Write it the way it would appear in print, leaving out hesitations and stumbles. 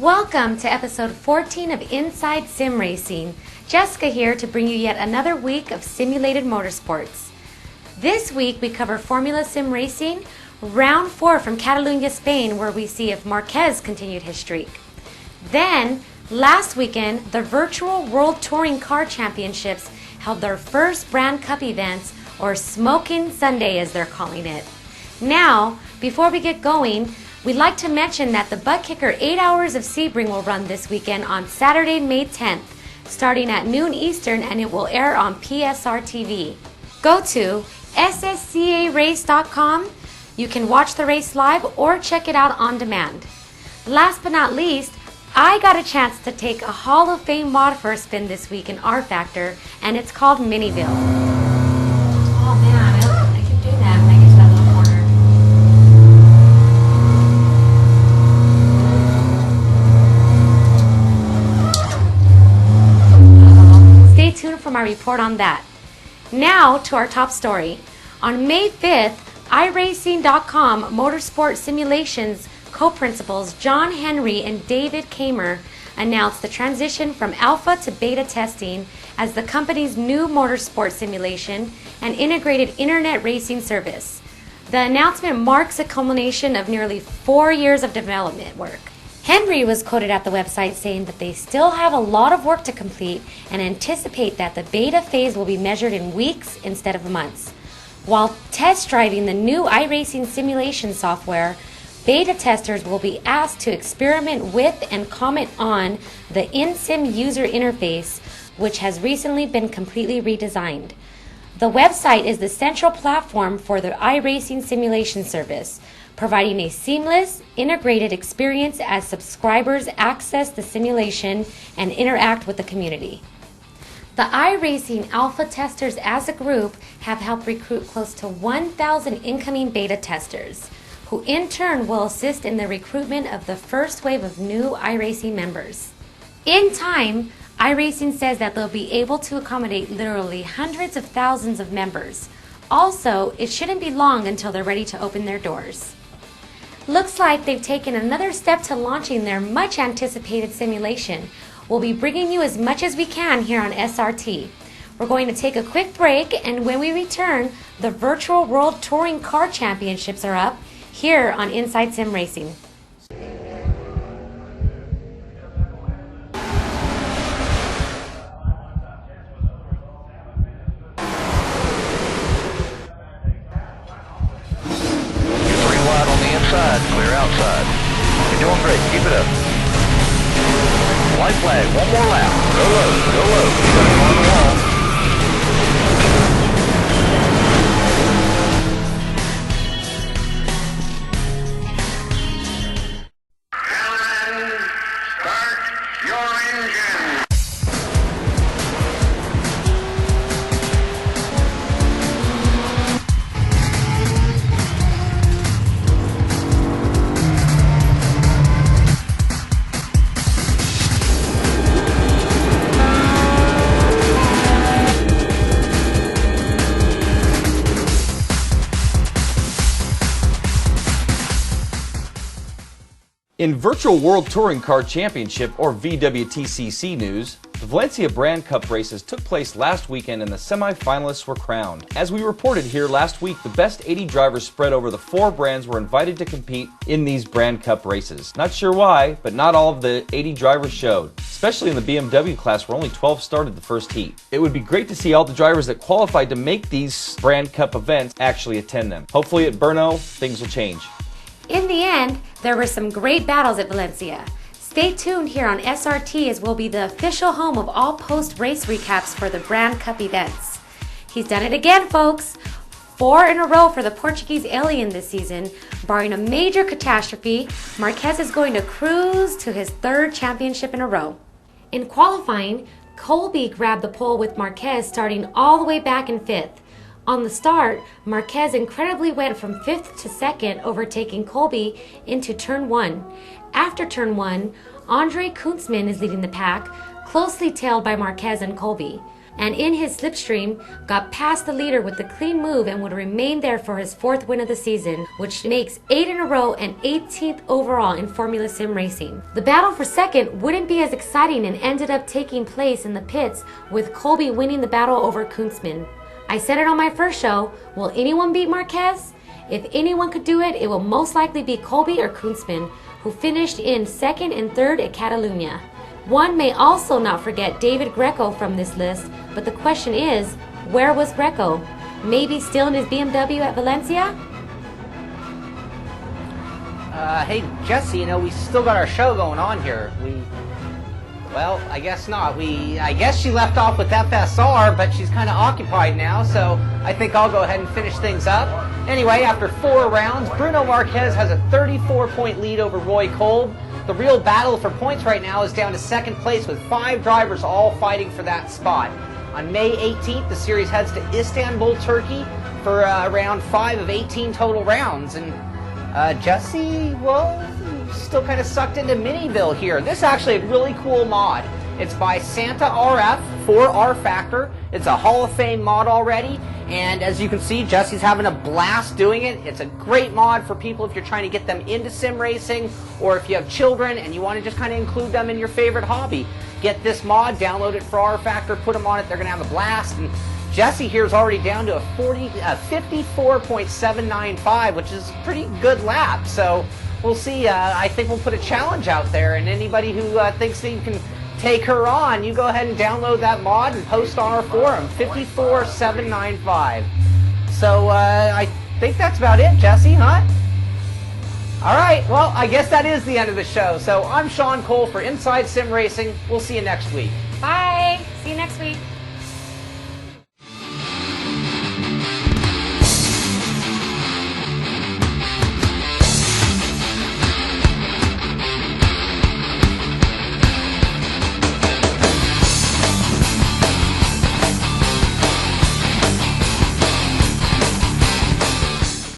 Welcome to episode 14 of Inside Sim Racing. Jessica here to bring you yet another week of simulated motorsports. This week we cover Formula Sim Racing, round 4 from Catalunya, Spain, where we see if Marquez continued his streak. Then, last weekend, the Virtual World Touring Car Championships held their first Brand Cup events, or Smoking Sunday as they're calling it. Now, before we get going, we'd like to mention that the Butt Kicker 8 Hours of Sebring will run this weekend on Saturday, May 10th, starting at noon Eastern, and it will air on PSR TV. Go to sscarace.com. You can watch the race live or check it out on demand. Last but not least, I got a chance to take a Hall of Fame mod for a spin this week in rFactor, and it's called Miniville. Oh man, I keep doing that when I get to that little corner. Stay tuned for my report on that. Now to our top story. On May 5th, iRacing.com Motorsport Simulations co-principals John Henry and David Kamer announced the transition from alpha to beta testing as the company's new motorsport simulation and integrated internet racing service. The announcement marks a culmination of nearly 4 years of development work. Henry was quoted at the website saying that they still have a lot of work to complete and anticipate that the beta phase will be measured in weeks instead of months. While test driving the new iRacing simulation software, beta testers will be asked to experiment with and comment on the InSim user interface, which has recently been completely redesigned. The website is the central platform for the iRacing simulation service, providing a seamless, integrated experience as subscribers access the simulation and interact with the community. The iRacing alpha testers as a group have helped recruit close to 1,000 incoming beta testers, who in turn will assist in the recruitment of the first wave of new iRacing members. In time, iRacing says that they'll be able to accommodate literally hundreds of thousands of members. Also, it shouldn't be long until they're ready to open their doors. Looks like they've taken another step to launching their much anticipated simulation. We'll be bringing you as much as we can here on SRT. We're going to take a quick break, and when we return, the Virtual World Touring Car Championships are up here on Inside Sim Racing. Clear outside. You're doing great. Keep it up. White flag. One more lap. Go low. Go low. You got him on the wall. Gentlemen, start your engine. In Virtual World Touring Car Championship, or VWTCC news, the Valencia Brand Cup races took place last weekend and the semi-finalists were crowned. As we reported here last week, the best 80 drivers spread over the 4 brands were invited to compete in these Brand Cup races. Not sure why, but not all of the 80 drivers showed, especially in the BMW class where only 12 started the first heat. It would be great to see all the drivers that qualified to make these Brand Cup events actually attend them. Hopefully at Brno, things will change. In the end, there were some great battles at Valencia. Stay tuned here on SRT, as will be the official home of all post-race recaps for the Brand Cup events. He's done it again, folks. 4 in a row for the Portuguese alien this season. Barring a major catastrophe, Marquez is going to cruise to his 3rd championship in a row. In qualifying, Colby grabbed the pole with Marquez starting all the way back in 5th. On the start, Marquez incredibly went from 5th to 2nd, overtaking Colby into Turn 1. After Turn 1, Andre Kuntzmann is leading the pack, closely tailed by Marquez and Colby. and in his slipstream got past the leader with a clean move and would remain there for his 4th win of the season, which makes 8 in a row and 18th overall in Formula Sim racing. The battle for second wouldn't be as exciting and ended up taking place in the pits with Colby winning the battle over Kunzman. I said it on my first show, will anyone beat Marquez? If anyone could do it, it will most likely be Colby or Kunzman, who finished in 2nd and 3rd at Catalunya. One may also not forget David Greco from this list, but the question is, where was Greco? Maybe still in his BMW at Valencia? Hey Jesse, you know, we still got our show going on here. Well, I guess not. I guess she left off with FSR, but she's kind of occupied now, so I think I'll go ahead and finish things up. Anyway, after 4 rounds, Bruno Marquez has a 34-point lead over Roy Kolb. The real battle for points right now is down to 2nd place with 5 drivers all fighting for that spot. On May 18th, the series heads to Istanbul, Turkey for round 5 of 18 total rounds. And Jesse, well, still kind of sucked into Miniville here. This is actually a really cool mod. It's by Santa RF for rFactor. It's a Hall of Fame mod already, and as you can see, Jesse's having a blast doing it. It's a great mod for people if you're trying to get them into sim racing, or if you have children and you want to just kind of include them in your favorite hobby. Get this mod, download it for rFactor, put them on it, they're going to have a blast. And Jesse here is already down to a 54.795, which is a pretty good lap. So we'll see. I think we'll put a challenge out there, and anybody who thinks that you can take her on, you go ahead and download that mod and post on our forum, 54.795. So I think that's about it, Jesse, huh? All right, well, I guess that is the end of the show. So I'm Shaun Cole for Inside Sim Racing. We'll see you next week. Bye! See you next week.